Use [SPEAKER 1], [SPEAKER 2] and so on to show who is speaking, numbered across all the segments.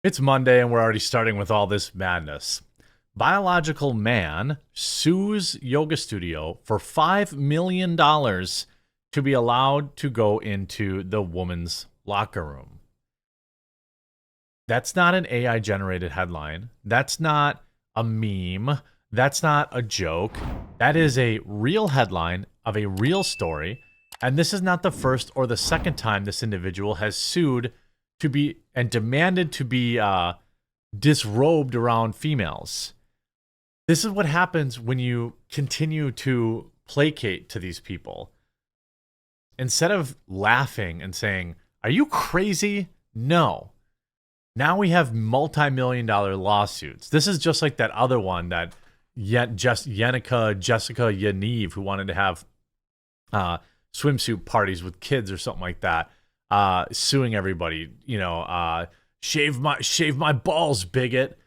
[SPEAKER 1] It's Monday and we're already starting with all this madness. Biological man sues yoga studio for $5 million to be allowed to go into the woman's locker room. That's not an AI generated headline. That's not a meme. That's not a joke. That is a real headline of a real story. And this is not the first or the second time this individual has sued to be and demanded to be disrobed around females. This is what happens when you continue to placate to these people. Instead of laughing and saying, "Are you crazy?" No. Now we have multi-million-dollar lawsuits. This is just like that other one that Jessica Yaniv, who wanted to have swimsuit parties with kids or something like that, suing everybody. Shave my balls, bigot.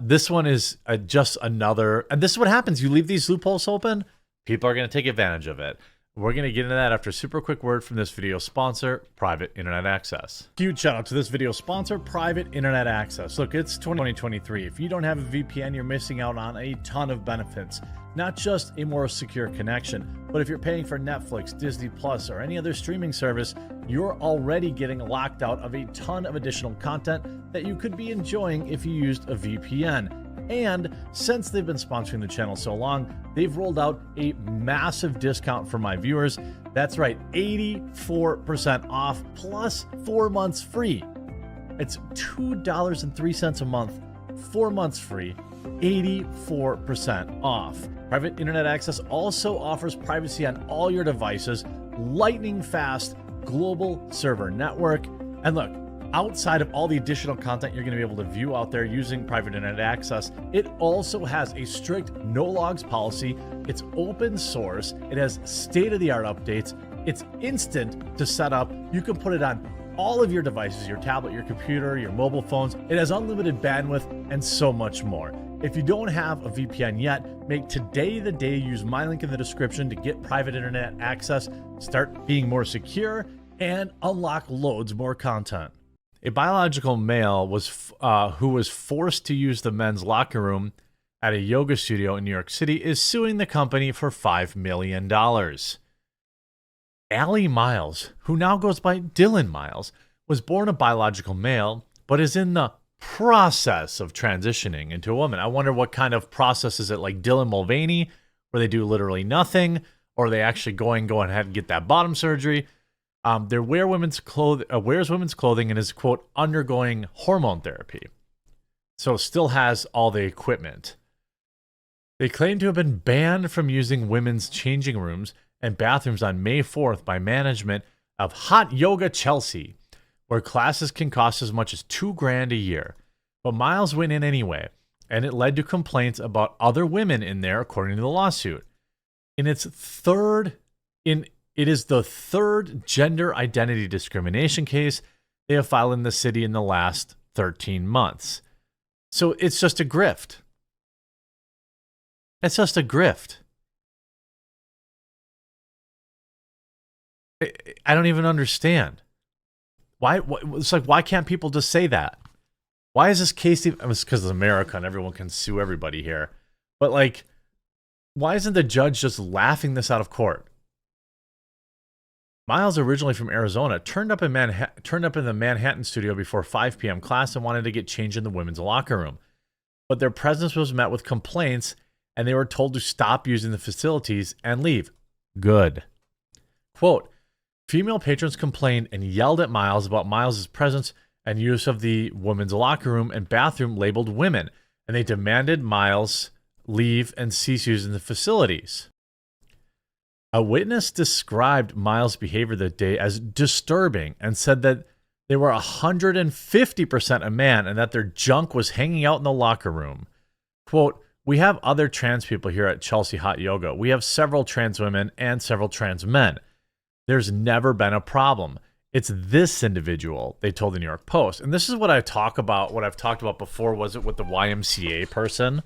[SPEAKER 1] This one is just another, and this is what happens. You leave these loopholes open, people are going to take advantage of it. We're going to get into that after a super quick word from this video sponsor, Private Internet Access. Huge shout out to this video sponsor, Private Internet Access. Look, it's 2023. If you don't have a VPN, you're missing out on a ton of benefits. Not just a more secure connection, but if you're paying for Netflix, Disney Plus, or any other streaming service, you're already getting locked out of a ton of additional content that you could be enjoying if you used a VPN. And since they've been sponsoring the channel so long, they've rolled out a massive discount for my viewers. That's right, 84% off plus 4 months free. It's $2.03 a month, 4 months free, 84% off. Private Internet Access also offers privacy on all your devices, lightning fast global server network. And look, outside of all the additional content you're going to be able to view out there using Private Internet Access, it also has a strict no logs policy. It's open source. It has state-of-the-art updates. It's instant to set up. You can put it on all of your devices, your tablet, your computer, your mobile phones. It has unlimited bandwidth and so much more. If you don't have a VPN yet, make today the day. Use my link in the description to get Private Internet Access, start being more secure, and unlock loads more content. A biological male who was forced to use the men's locker room at a yoga studio in New York City is suing the company for $5 million. Allie Miles, who now goes by Dylan Miles, was born a biological male, but is in the process of transitioning into a woman. I wonder what kind of process is it, like Dylan Mulvaney, where they do literally nothing, or are they actually going ahead and get that bottom surgery? They wears women's clothing and is, quote, undergoing hormone therapy. So still has all the equipment. They claim to have been banned from using women's changing rooms and bathrooms on May 4th by management of Hot Yoga Chelsea, where classes can cost as much as $2,000 a year. But Miles went in anyway, and it led to complaints about other women in there, according to the lawsuit. It is the third gender identity discrimination case they have filed in the city in the last 13 months. So it's just a grift. It's just a grift. I don't even understand. It's like, why can't people just say that? Why is this case even... It's because it's America and everyone can sue everybody here. But like, why isn't the judge just laughing this out of court? Miles, originally from Arizona, turned up in the Manhattan studio before 5 p.m. class and wanted to get changed in the women's locker room. But their presence was met with complaints, and they were told to stop using the facilities and leave. Good. Quote, female patrons complained and yelled at Miles about Miles' presence and use of the women's locker room and bathroom labeled women, and they demanded Miles leave and cease using the facilities. A witness described Miles' behavior that day as disturbing and said that they were 150% a man and that their junk was hanging out in the locker room. Quote, we have other trans people here at Chelsea Hot Yoga. We have several trans women and several trans men. There's never been a problem. It's this individual, they told the New York Post. And this is what I talk about, what I've talked about before, was it with the YMCA person?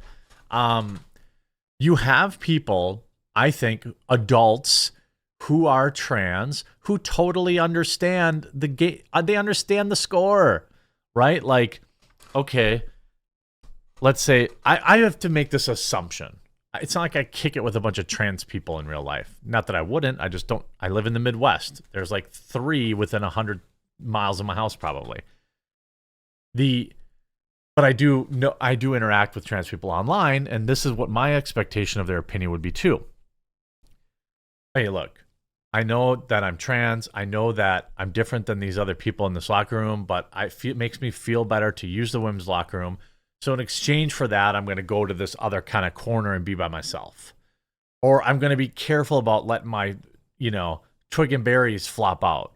[SPEAKER 1] You have people, I think, adults who are trans, who totally understand they understand the score, right? Like, okay, let's say I have to make this assumption. It's not like I kick it with a bunch of trans people in real life. Not that I wouldn't. I just don't. I live in the Midwest. There's like 3 within 100 miles of my house, probably. But I do interact with trans people online, and this is what my expectation of their opinion would be too. Hey, look, I know that I'm trans. I know that I'm different than these other people in this locker room, but it makes me feel better to use the women's locker room. So in exchange for that, I'm going to go to this other kind of corner and be by myself. Or I'm going to be careful about letting my, twig and berries flop out.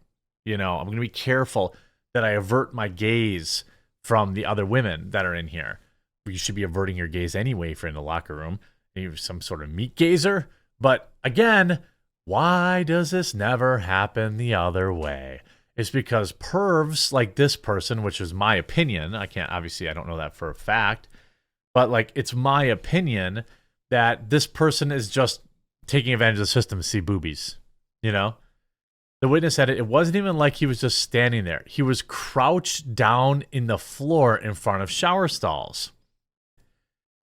[SPEAKER 1] I'm going to be careful that I avert my gaze from the other women that are in here. You should be averting your gaze anyway if you're in the locker room. You're some sort of meat gazer. But again, why does this never happen the other way? It's because pervs like this person, which is my opinion, I don't know that for a fact, but like it's my opinion that this person is just taking advantage of the system to see boobies, The witness said it wasn't even like he was just standing there. He was crouched down in the floor in front of shower stalls.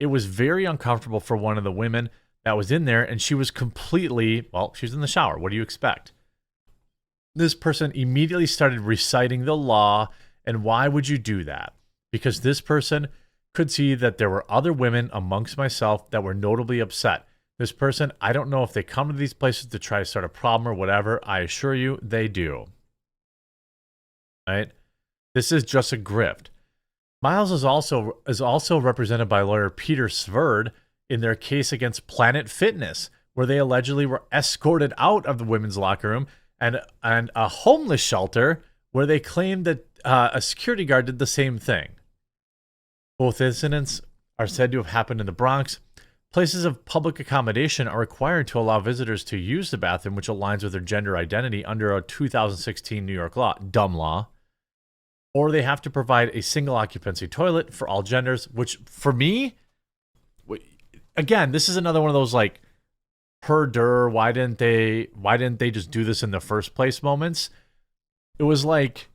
[SPEAKER 1] It was very uncomfortable for one of the women that was in there, and she was completely, she was in the shower. What do you expect? This person immediately started reciting the law, and why would you do that? Because this person could see that there were other women amongst myself that were notably upset. This person, I don't know if they come to these places to try to start a problem or whatever. I assure you, they do. Right? This is just a grift. Miles is also represented by lawyer Peter Sverd in their case against Planet Fitness, where they allegedly were escorted out of the women's locker room and a homeless shelter where they claimed that a security guard did the same thing. Both incidents are said to have happened in the Bronx. Places of public accommodation are required to allow visitors to use the bathroom, which aligns with their gender identity under a 2016 New York law, dumb law. Or they have to provide a single occupancy toilet for all genders, which for me, again, this is another one of those like, why didn't they just do this in the first place moments? It was like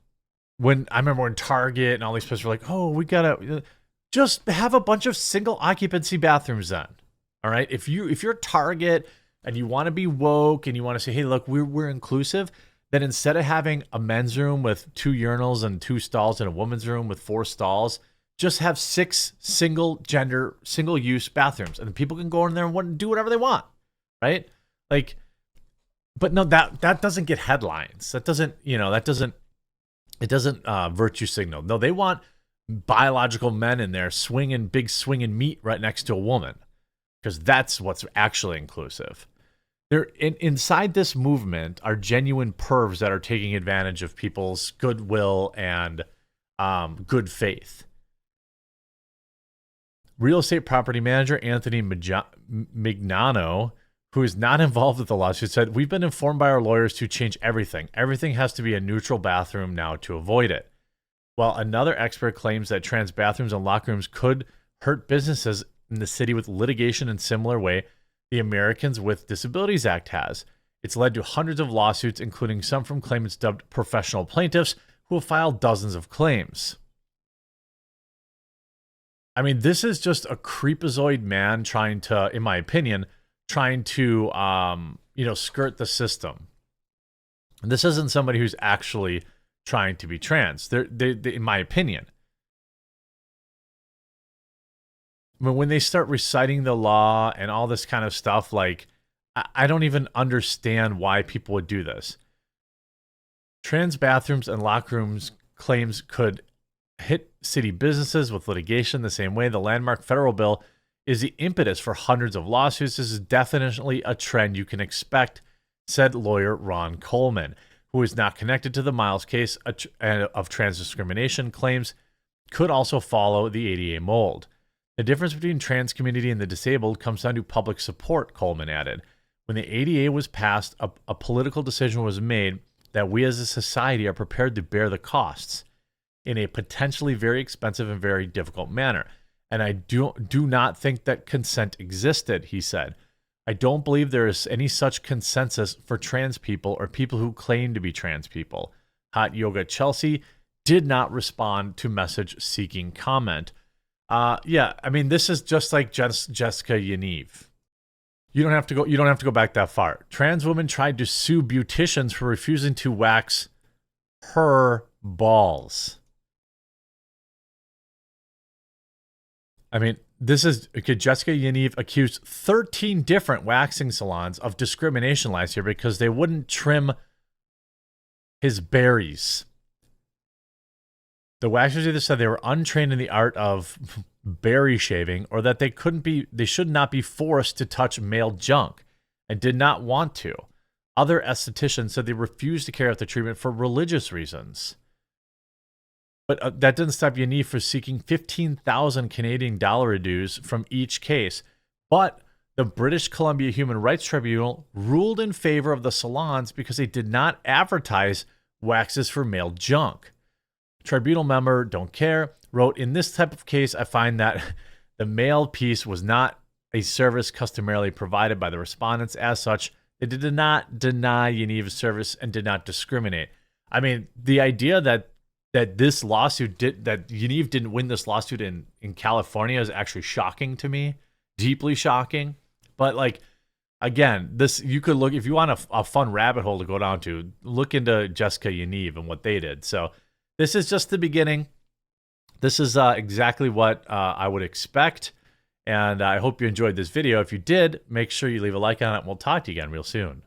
[SPEAKER 1] I remember when Target and all these places were like, oh, we gotta just have a bunch of single occupancy bathrooms then. All right. If you're Target and you want to be woke and you want to say, hey, look, we're inclusive, then instead of having a men's room with 2 urinals and 2 stalls and a woman's room with 4 stalls, just have 6 single use bathrooms, and people can go in there and do whatever they want. Right? Like, but no, that doesn't get headlines. It doesn't virtue signal. No, they want biological men in there swinging meat right next to a woman, because that's what's actually inclusive. Inside this movement are genuine pervs that are taking advantage of people's goodwill and good faith. Real estate property manager Anthony Mignano, who is not involved with the lawsuit, said, we've been informed by our lawyers to change everything. Everything has to be a neutral bathroom now to avoid it. While another expert claims that trans bathrooms and locker rooms could hurt businesses in the city with litigation in similar way the Americans with Disabilities Act has. It's led to hundreds of lawsuits, including some from claimants dubbed professional plaintiffs, who have filed dozens of claims. I mean, this is just a creepazoid man trying to, in my opinion, skirt the system. And this isn't somebody who's actually trying to be trans. They, in my opinion. I mean, when they start reciting the law and all this kind of stuff, like, I don't even understand why people would do this. Trans bathrooms and locker rooms claims could hit city businesses with litigation the same way the landmark federal bill is the impetus for hundreds of lawsuits. This is definitely a trend you can expect, said lawyer Ron Coleman, who is not connected to the Miles case of trans discrimination claims could also follow the ADA mold. The difference between trans community and the disabled comes down to public support, Coleman added. When the ADA was passed, a political decision was made that we as a society are prepared to bear the costs in a potentially very expensive and very difficult manner. And I do not think that consent existed, he said. I don't believe there is any such consensus for trans people or people who claim to be trans people. Hot Yoga Chelsea did not respond to message seeking comment. Yeah, I mean, this is just like Jessica Yaniv. You don't have to go back that far. Trans woman tried to sue beauticians for refusing to wax her balls. I mean, this is okay. Jessica Yaniv accused 13 different waxing salons of discrimination last year because they wouldn't trim his berries. The waxers either said they were untrained in the art of berry shaving or that they should not be forced to touch male junk and did not want to. Other estheticians said they refused to carry out the treatment for religious reasons. But that didn't stop Yaniv from seeking 15,000 Canadian dollar dues from each case. But the British Columbia Human Rights Tribunal ruled in favor of the salons because they did not advertise waxes for male junk. Tribunal member Don't Care wrote, in this type of case, I find that the male piece was not a service customarily provided by the respondents. As such, they did not deny Yaniv's service and did not discriminate. I mean, the idea that this lawsuit that Yaniv didn't win this lawsuit in California is actually shocking to me, deeply shocking. But like, again, this, you could look, if you want a fun rabbit hole to go down to, look into Jessica Yaniv and what they did. So this is just the beginning. This is exactly what I would expect. And I hope you enjoyed this video. If you did, make sure you leave a like on it, and we'll talk to you again real soon.